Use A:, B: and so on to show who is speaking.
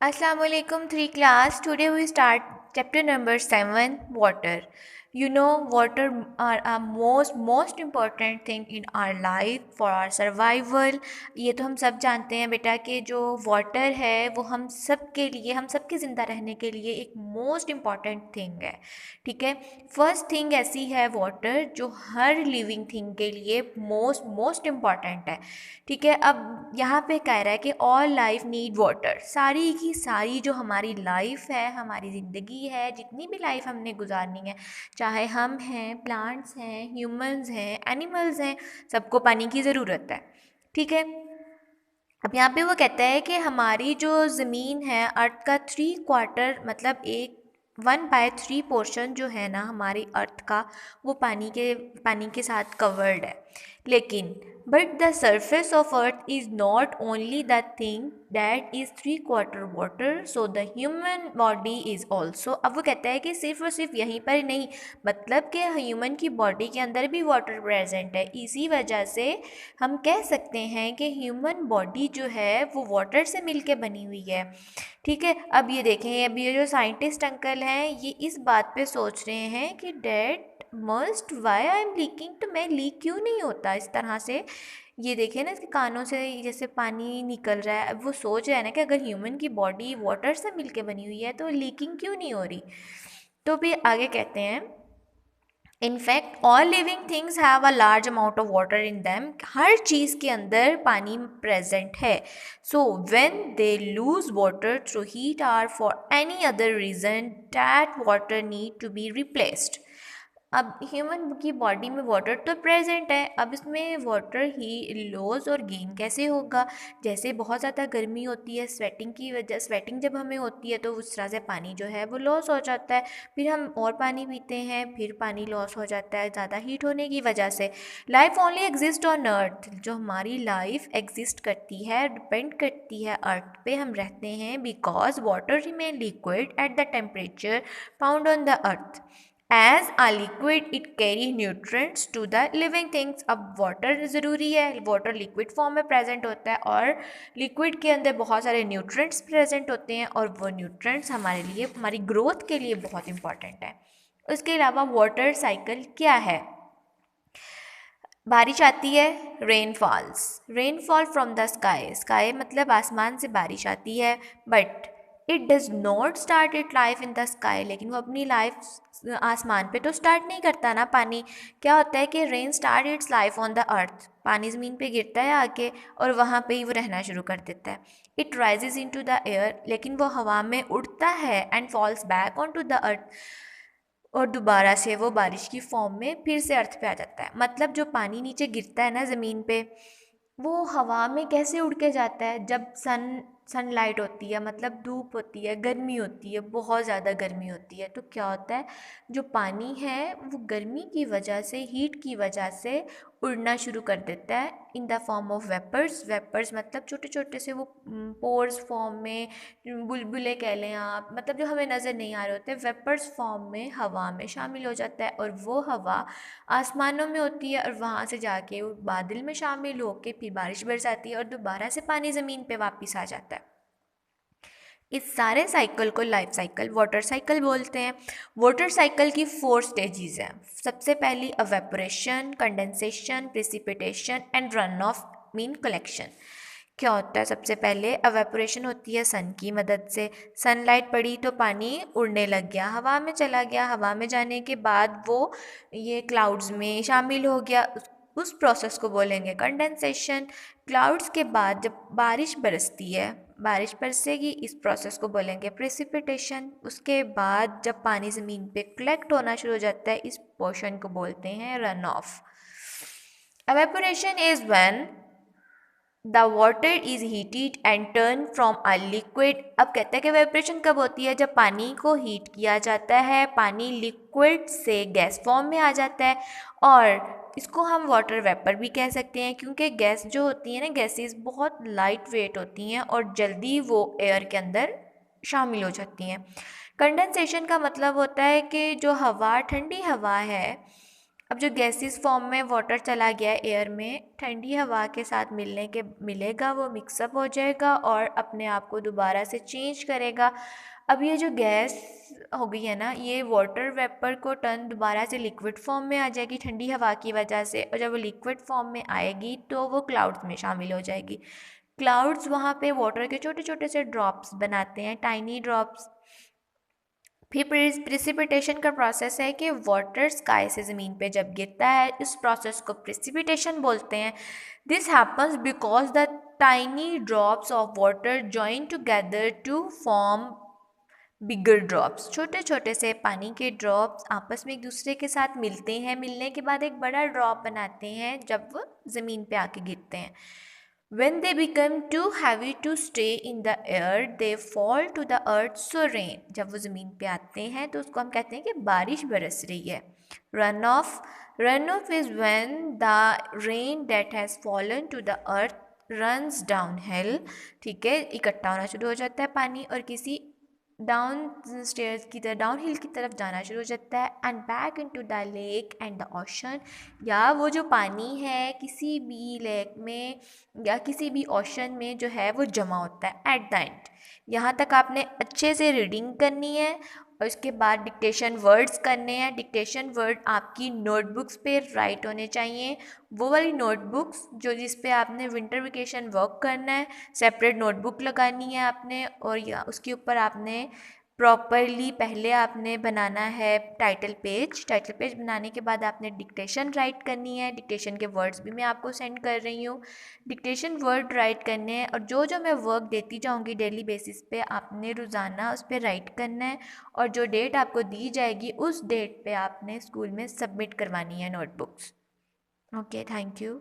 A: Assalamu alaikum 3 class. Today we start chapter number 7 water. You know water are a most important thing in our life for our survival. ये तो हम सब जानते हैं बेटा कि जो वाटर है वो हम सब के लिए हम सब के ज़िंदा रहने के लिए एक मोस्ट इम्पॉर्टेंट थिंग है। ठीक है, फर्स्ट थिंग ऐसी है वाटर जो हर लिविंग थिंग के लिए मोस्ट इम्पॉर्टेंट है। ठीक है, अब यहाँ पे कह रहा है कि ऑल लाइफ नीड वाटर। सारी की सारी जो हमारी लाइफ है, हमारी ज़िंदगी है, जितनी भी लाइफ हमने गुजारनी है, चाहे हम हैं, प्लांट्स हैं, ह्यूमंस हैं, एनिमल्स हैं, सबको पानी की ज़रूरत है। ठीक है, अब यहाँ पे वो कहता है कि हमारी जो ज़मीन है, अर्थ का 3/4 मतलब 1/3 पोर्शन जो है ना हमारी अर्थ का, वो पानी के साथ कवर्ड है। लेकिन but the surface of earth is not only the thing that is 3/4 water, so the human body is also. अब वो कहता है कि सिर्फ और सिर्फ यहीं पर नहीं, मतलब कि ह्यूमन की बॉडी के अंदर भी वाटर प्रेजेंट है। इसी वजह से हम कह सकते हैं कि ह्यूमन बॉडी जो है वो वाटर से मिलके बनी हुई है। ठीक है, अब ये देखें, अब ये जो साइंटिस्ट अंकल हैं ये इस बात पे सोच रहे हैं कि that must why I am leaking, तो मैं लीक क्यों नहीं होता इस तरह से। ये देखें ना, इसके कानों से जैसे पानी निकल रहा है। अब वो सोच रहे हैं ना कि अगर ह्यूमन की बॉडी वाटर से मिलके बनी हुई है तो लीकिंग क्यों नहीं हो रही। तो भी आगे कहते हैं, in fact all living things have a large amount of water in them. हर चीज़ के अंदर पानी प्रेजेंट है। So when they lose water through heat or for any other reason that water need to be replaced. अब human की body में water तो प्रेजेंट है, अब इसमें वाटर ही लॉस और गेन कैसे होगा। जैसे बहुत ज़्यादा गर्मी होती है, स्वेटिंग की वजह, स्वेटिंग जब हमें होती है तो उस तरह से पानी जो है वो लॉस हो जाता है। फिर हम और पानी पीते हैं, फिर पानी लॉस हो जाता है ज़्यादा हीट होने की वजह से। Life only exist on earth, जो हमारी लाइफ एग्जिस्ट करती है, डिपेंड करती है अर्थ पे हम रहते हैं, because water remain liquid at the temperature found on the earth. As a liquid it carry nutrients to the living things. अब वाटर ज़रूरी है, वाटर लिक्विड फॉर्म में प्रेजेंट होता है और लिक्विड के अंदर बहुत सारे न्यूट्रेंट्स प्रेजेंट होते हैं और वो न्यूट्रेंट्स हमारे लिए, हमारी ग्रोथ के लिए बहुत इंपॉर्टेंट है। उसके अलावा वाटर साइकिल क्या है। बारिश आती है, rain fall from the sky, sky मतलब आसमान से बारिश आती है। But it does not start it life in the sky, लेकिन वो अपनी लाइफ आसमान पे तो स्टार्ट नहीं करता ना। पानी क्या होता है कि rain start it's life on the अर्थ, पानी ज़मीन पे गिरता है आके और वहाँ पे ही वो रहना शुरू कर देता है। It rises into the air, लेकिन वो हवा में उड़ता है and falls back on to the earth, और दोबारा से वो बारिश की फॉर्म में फिर से अर्थ पे आ जाता है। मतलब जो पानी नीचे गिरता है ना ज़मीन पे, वो हवा में कैसे उड़ के जाता है। जब सनलाइट होती है, मतलब धूप होती है, गर्मी होती है, बहुत ज़्यादा गर्मी होती है, तो क्या होता है, जो पानी है वो गर्मी की वजह से, हीट की वजह से उड़ना शुरू कर देता है in the form of vapours. Vapours मतलब छोटे छोटे से वो पोर्स फॉर्म में, बुलबुले कह लें आप, मतलब जो हमें नज़र नहीं आ रहे होते, वेपर्स फॉर्म में हवा में शामिल हो जाता है और वो हवा आसमानों में होती है और वहाँ से जाके वो बादल में शामिल होके फिर बारिश बरसाती है और दोबारा से पानी ज़मीन पे वापस आ जाता है। इस सारे साइकिल को लाइफ साइकिल, वाटर साइकिल बोलते हैं। वाटर साइकिल की 4 स्टेजेस हैं। सबसे पहली evaporation, condensation, precipitation and run of mean collection. क्या होता है, सबसे पहले अवेपोरेशन होती है सन की मदद से। सनलाइट पड़ी तो पानी उड़ने लग गया, हवा में चला गया, हवा में जाने के बाद वो ये क्लाउड्स में शामिल हो गया, उस प्रोसेस को बोलेंगे कंडेंसेशन। क्लाउड्स के बाद जब बारिश बरसती है, बारिश बरसेगी, इस प्रोसेस को बोलेंगे प्रेसिपिटेशन। उसके बाद जब पानी ज़मीन पे कलेक्ट होना शुरू हो जाता है, इस पोर्शन को बोलते हैं run of. Evaporation is when the water is heated and turn from a liquid. अब कहते हैं कि वेपरेशन कब होती है, जब पानी को हीट किया जाता है, पानी लिक्विड से गैस फॉर्म में आ जाता है, और इसको हम वाटर वेपर भी कह सकते हैं, क्योंकि गैस जो होती है ना, गैसेस बहुत लाइट वेट होती हैं और जल्दी वो एयर के अंदर शामिल हो जाती हैं। कंडेंसेशन का मतलब होता है कि जो हवा, ठंडी हवा है, अब जो गैसेस फॉर्म में वाटर चला गया एयर में, ठंडी हवा के साथ मिलेगा, वो मिक्सअप हो जाएगा और अपने आप को दोबारा से चेंज करेगा। अब ये जो गैस हो गई है ना, ये वाटर वेपर को टर्न दोबारा से लिक्विड फॉर्म में आ जाएगी ठंडी हवा की वजह से, और जब वो लिक्विड फॉर्म में आएगी तो वो क्लाउड्स में शामिल हो जाएगी। क्लाउड्स वहाँ पे वाटर के छोटे छोटे से ड्रॉप्स बनाते हैं, टाइनी ड्रॉप्स। फिर प्रिसिपिटेशन का प्रोसेस है कि वाटर स्काई से ज़मीन पे जब गिरता है, इस प्रोसेस को प्रिसिपिटेशन बोलते हैं। This happens because the tiny drops of water join together to form bigger drops. छोटे छोटे से पानी के ड्रॉप्स आपस में एक दूसरे के साथ मिलते हैं, मिलने के बाद एक बड़ा ड्रॉप बनाते हैं जब वो ज़मीन पे आके गिरते हैं। When they become too heavy to stay in the air, they fall to the earth so rain. जब वो ज़मीन पे आते हैं तो उसको हम कहते हैं कि बारिश बरस रही है। Run off is when the rain that has fallen to the earth runs downhill। ठीक है, इकट्ठा होना शुरू हो जाता है पानी और किसी डाउन हिल की तरफ जाना शुरू हो जाता है, and back into the lake and the ocean. या वो जो पानी है किसी भी लेक में या किसी भी ओशन में जो है वो जमा होता है एट द एंड। यहाँ तक आपने अच्छे से रीडिंग करनी है और उसके बाद डिक्टेशन वर्ड्स करने हैं। डिक्टेशन वर्ड आपकी नोटबुक्स पे राइट होने चाहिए, वो वाली नोटबुक्स जो जिस पे आपने विंटर वेकेशन वर्क करना है, सेपरेट नोटबुक लगानी है आपने, और या उसके ऊपर आपने प्रॉपरली पहले आपने बनाना है टाइटल पेज बनाने के बाद आपने डिक्टेशन राइट करनी है। डिक्टेशन के वर्ड्स भी मैं आपको सेंड कर रही हूँ। डिक्टेशन वर्ड राइट करने हैं और जो जो मैं वर्क देती जाऊँगी डेली बेसिस पे आपने रोज़ाना उस पर राइट करना है, और जो डेट आपको दी जाएगी उस डेट पे आपने स्कूल में सबमिट करवानी है नोटबुक्स। Okay, thank you.